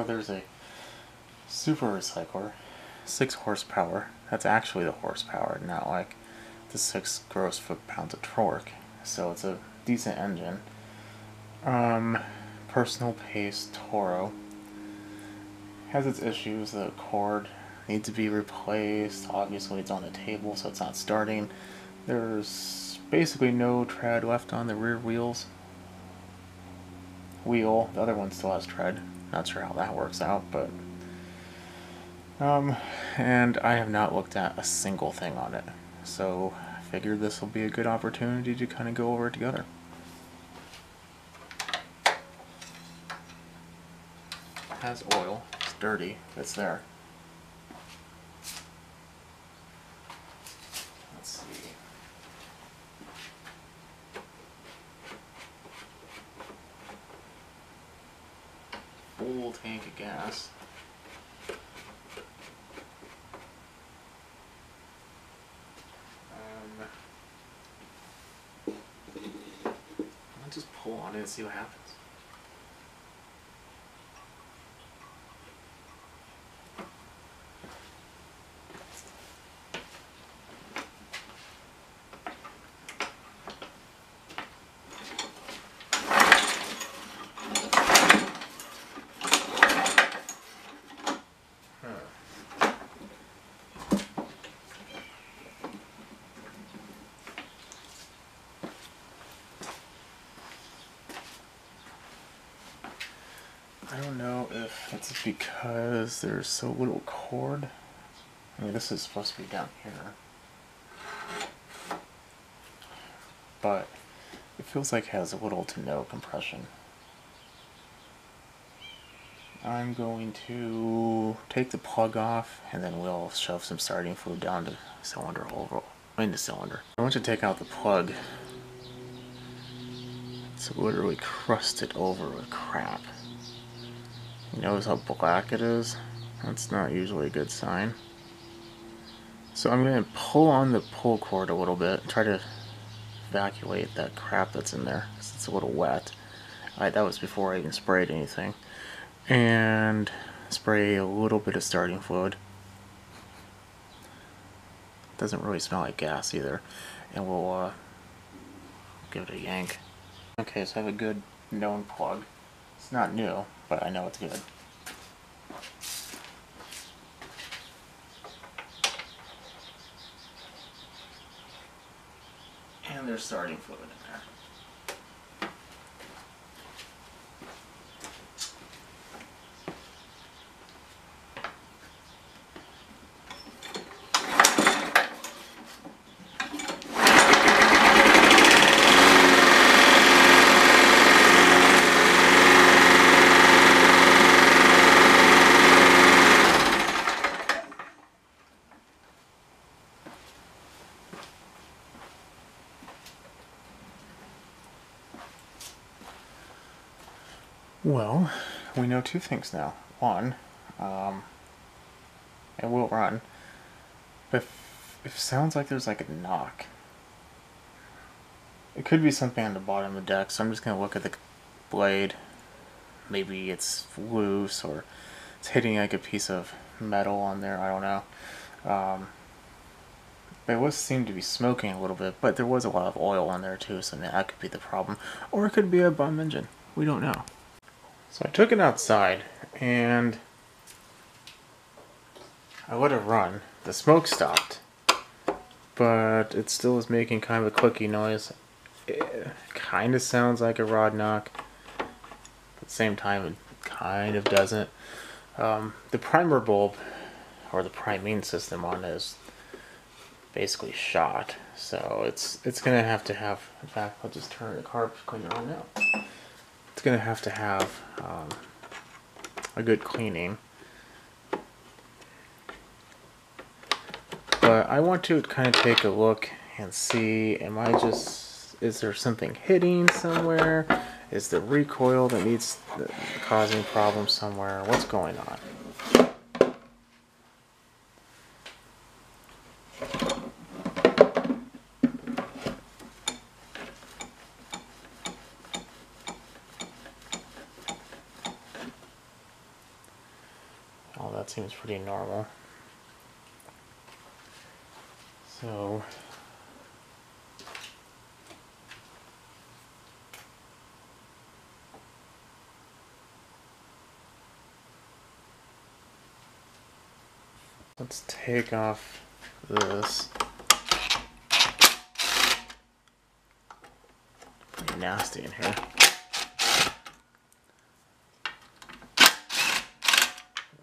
there's a super recycler, 6 horsepower. That's actually the horsepower, not like the 6 gross foot-pounds of torque. So it's a decent engine. Personal pace Toro. Has its issues. The cord needs to be replaced. Obviously it's on the table, so it's not starting. There's basically no tread left on the rear wheel. The other one still has tread. Not sure how that works out, but and I have not looked at a single thing on it, so I figured this will be a good opportunity to kind of go over it together. It has oil. It's dirty. It's there. Let's see. Full tank of gas. I'll just pull on it and see what happens. I don't know if it's because there's so little cord. I mean, this is supposed to be down here. But it feels like it has little to no compression. I'm going to take the plug off and then we'll shove some starting fluid down the cylinder hole, in the cylinder. I want to take out the plug. It's literally crusted over with crap. You notice how black it is? That's not usually a good sign. So I'm going to pull on the pull cord a little bit, try to evacuate that crap that's in there, because it's a little wet. That was before I even sprayed anything. And spray a little bit of starting fluid. Doesn't really smell like gas either. And we'll give it a yank. Okay, so I have a good known plug. It's not new, but I know it's good. And there's starting fluid in there. Well, we know 2 things now. One, it will run, but if it sounds like there's like a knock, it could be something on the bottom of the deck, so I'm just going to look at the blade. Maybe it's loose or it's hitting like a piece of metal on there, I don't know. But it seemed to be smoking a little bit, but there was a lot of oil on there too, so that could be the problem. Or it could be a bum engine. We don't know. So I took it outside and I let it run. The smoke stopped, but it still is making kind of a clicky noise. It kind of sounds like a rod knock, but at the same time it kind of doesn't. The primer bulb, or the priming system on it, is basically shot, so it's gonna have to have, in fact, I'll just turn the carb cleaner on now. It's gonna have to have a good cleaning. But I want to kind of take a look and see, is there something hitting somewhere? Is the recoil that needs causing problems somewhere? What's going on? All that seems pretty normal. So let's take off this. Pretty nasty in here.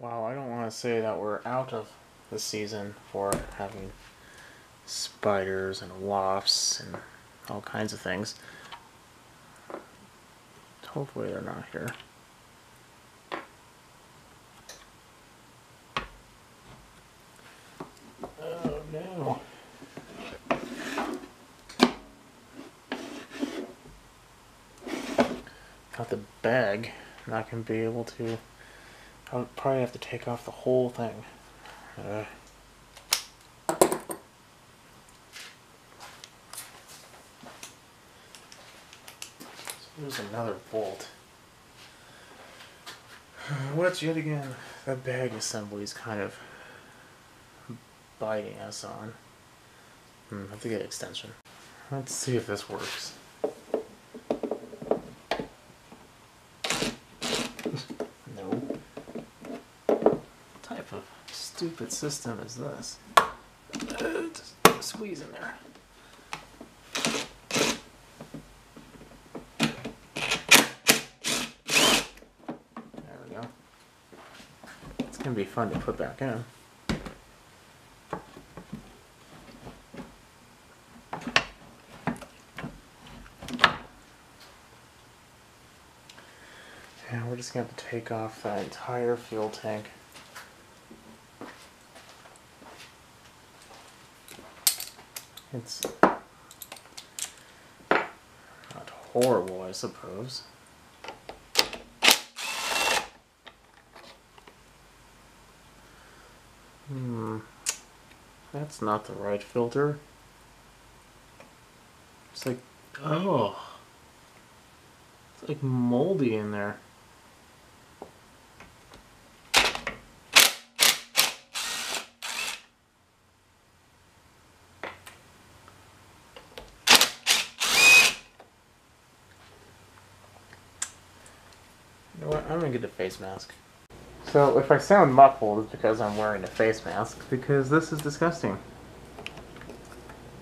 Wow, I don't want to say that we're out of the season for having spiders and wasps and all kinds of things. Hopefully they're not here. Oh no. Got the bag, and I can be able to. I'll probably have to take off the whole thing. There's another bolt. Which, yet again, that bag assembly is kind of biting us on. I have to get an extension. Let's see if this works. No. What type of stupid system is this? Just squeeze in there. It's gonna be fun to put back in. And we're just gonna have to take off that entire fuel tank. It's not horrible, I suppose. That's not the right filter. It's like, oh, it's like moldy in there. You know what, I'm gonna get a face mask. So if I sound muffled, it's because I'm wearing a face mask, because this is disgusting.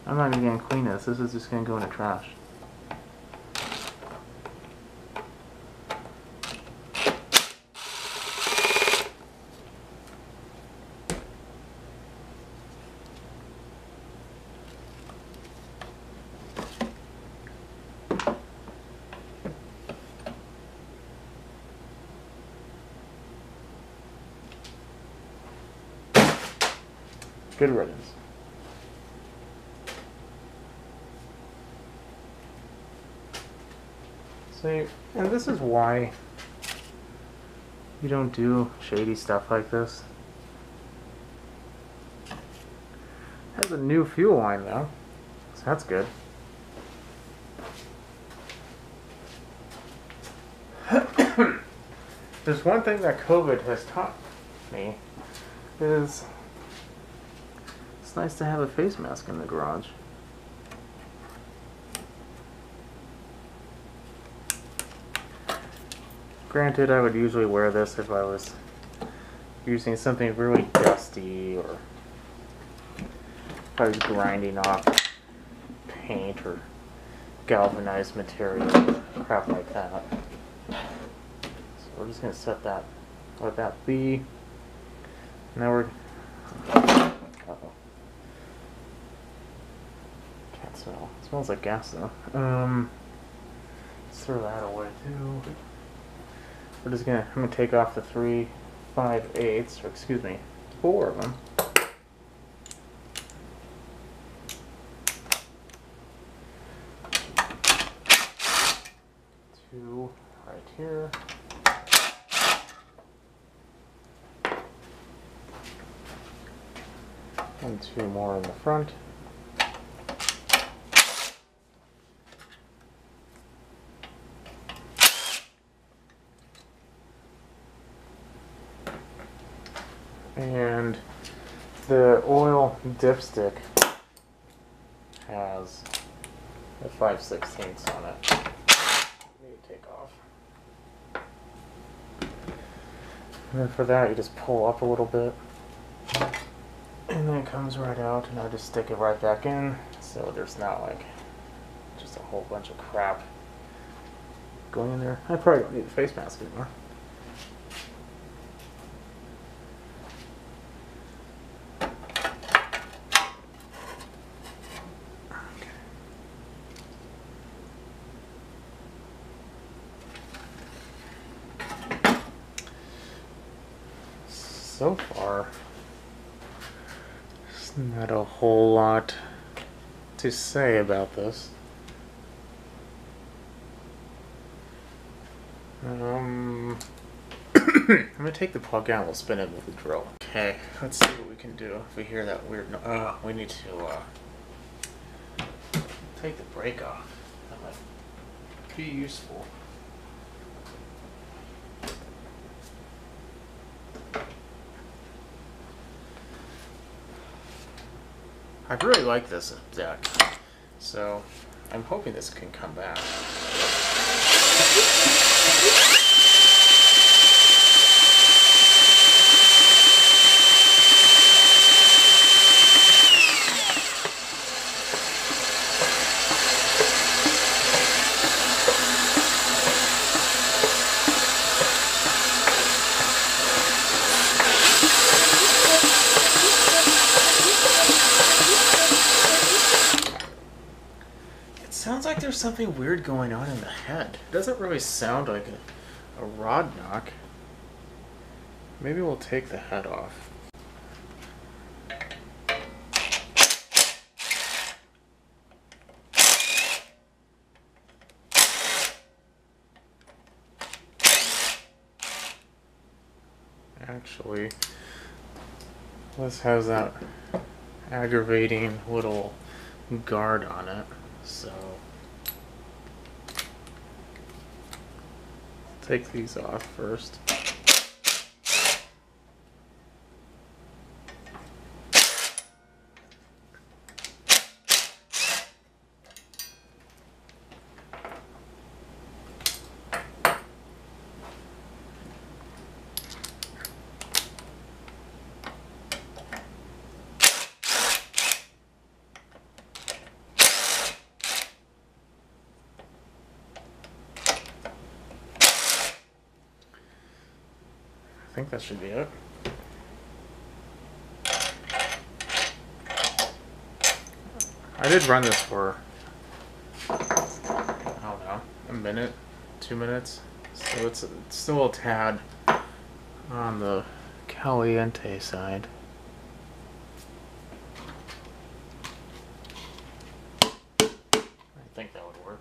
I'm not even gonna clean this. This is just gonna go in the trash. Good riddance. See, and this is why you don't do shady stuff like this. It has a new fuel line though, so that's good. There's one thing that COVID has taught me is it's nice to have a face mask in the garage. Granted, I would usually wear this if I was using something really dusty or if I was grinding off paint or galvanized material or crap like that. So we're just going to set that, let that be. Now we're... Uh-oh. Can't smell. It smells like gas though. Let's throw that away too. I'm gonna take off the 3 5/8, or excuse me, 4 of them. Two right here. And 2 more in the front. And the oil dipstick has a 5/16 on it. Need to take off. And then for that, you just pull up a little bit, and then it comes right out, and I just stick it right back in, so there's not like just a whole bunch of crap going in there. I probably don't need the face mask anymore. So far, there's not a whole lot to say about this. I'm gonna take the plug out and we'll spin it with the drill. Okay, let's see what we can do. If we hear that weird we need to take the brake off. That might be useful. I really like this deck, so I'm hoping this can come back. Sounds like there's something weird going on in the head. It doesn't really sound like a rod knock. Maybe we'll take the head off. Actually, this has that aggravating little guard on it. So take these off first. I think that should be it. I did run this for, I don't know, a minute, 2 minutes. So it's still a tad on the caliente side. I think that would work.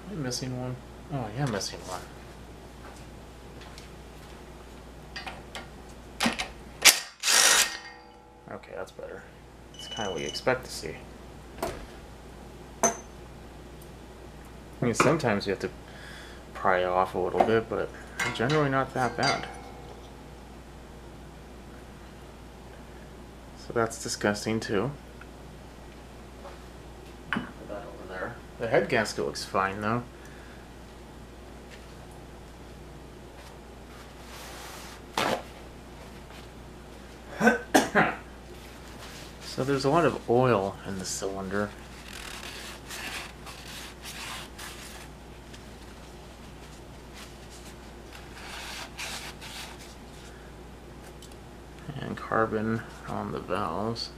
Am I missing one? Oh, yeah, I'm missing one. Okay, that's better. It's kind of what you expect to see. I mean, sometimes you have to pry it off a little bit, but generally not that bad. So that's disgusting too. Put that over there. The head gasket looks fine though. So there's a lot of oil in the cylinder. And carbon on the valves.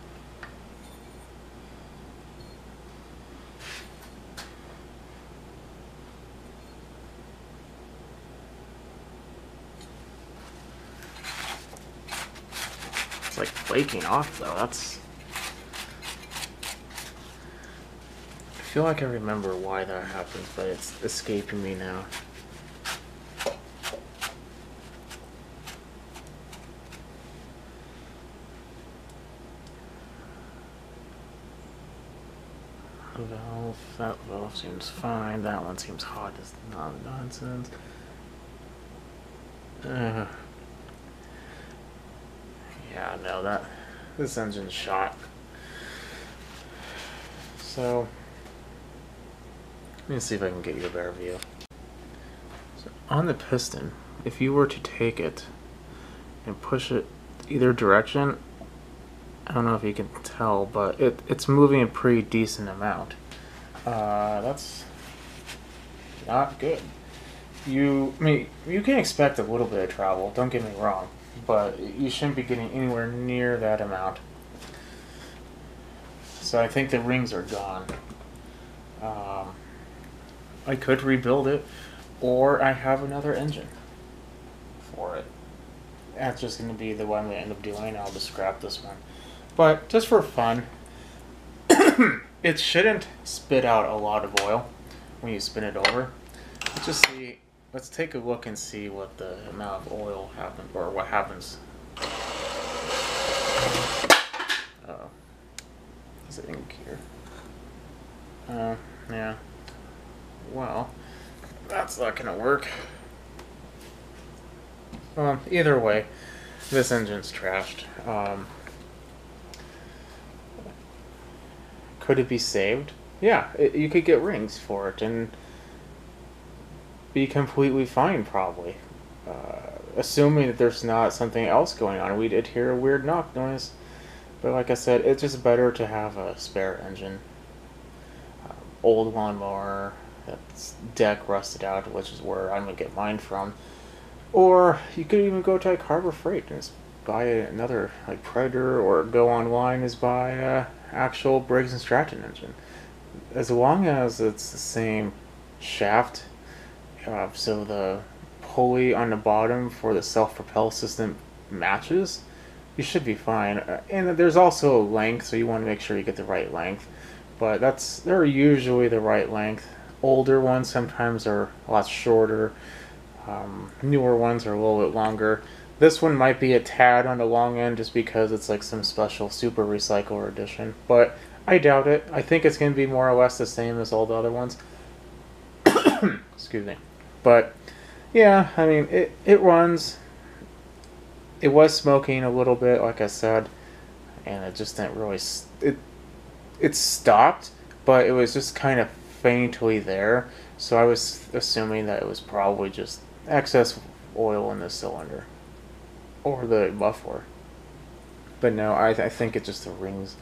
It's like flaking off though. That's... I feel like I remember why that happens, but it's escaping me now. valve. That valve seems fine. That one seems hot as nonsense. Yeah, no, this engine's shot. So let me see if I can get you a better view. So on the piston, if you were to take it and push it either direction, I don't know if you can tell, but it's moving a pretty decent amount. That's not good. You can expect a little bit of travel, don't get me wrong, but you shouldn't be getting anywhere near that amount. So I think the rings are gone. I could rebuild it, or I have another engine for it. That's just going to be the one I'm going to end up doing. I'll just scrap this one. But just for fun, it shouldn't spit out a lot of oil when you spin it over. Let's take a look and see what the amount of oil happens, or what happens. Is it ink here? Yeah. Well, that's not gonna work. Either way, this engine's trashed. Could it be saved? Yeah, you could get rings for it and be completely fine, probably. Assuming that there's not something else going on. We did hear a weird knock noise. But like I said, it's just better to have a spare engine. Old lawnmower, that's deck rusted out, which is where I'm going to get mine from. Or you could even go to like Harbor Freight and just buy another like Predator, or go online and buy a actual Briggs and Stratton engine. As long as it's the same shaft, so the pulley on the bottom for the self-propel system matches, you should be fine. And there's also a length, so you want to make sure you get the right length. But they're usually the right length. Older ones sometimes are a lot shorter. Newer ones are a little bit longer. This one might be a tad on the long end just because it's like some special super recycler edition. But I doubt it. I think it's going to be more or less the same as all the other ones. Excuse me. But yeah, I mean, it runs. It was smoking a little bit, like I said, and it just didn't really... It stopped, but it was just kind of faintly there, so I was assuming that it was probably just excess oil in the cylinder or the muffler. But no, I think it's just the rings.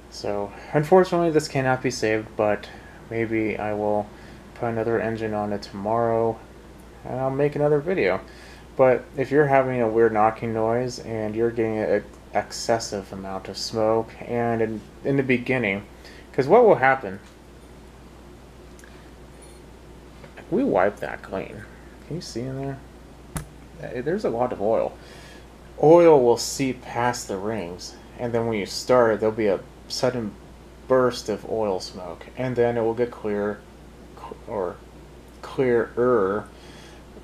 So unfortunately this cannot be saved, but maybe I will put another engine on it tomorrow and I'll make another video. But if you're having a weird knocking noise and you're getting an excessive amount of smoke, and in the beginning, because what will happen, we wipe that clean. Can you see in there? There's a lot of oil. Oil will seep past the rings, and then when you start, there'll be a sudden burst of oil smoke, and then it will get clear, or clearer,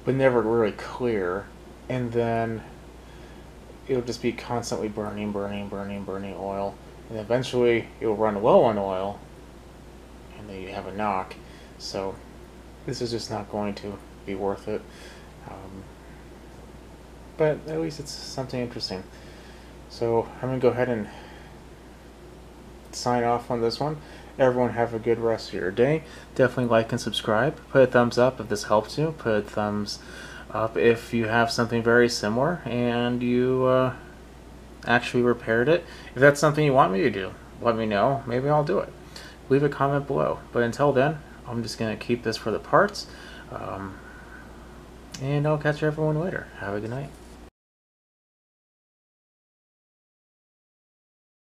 but never really clear, and then it'll just be constantly burning oil, and eventually you'll run low on oil, and then you have a knock. So this is just not going to be worth it. But at least it's something interesting. So I'm going to go ahead and sign off on this one. Everyone have a good rest of your day. Definitely like and subscribe. Put a thumbs up if this helped you. Put a thumbs up if you have something very similar and you actually repaired it. If that's something you want me to do, let me know. Maybe I'll do it. Leave a comment below. But until then, I'm just going to keep this for the parts. And I'll catch everyone later. Have a good night.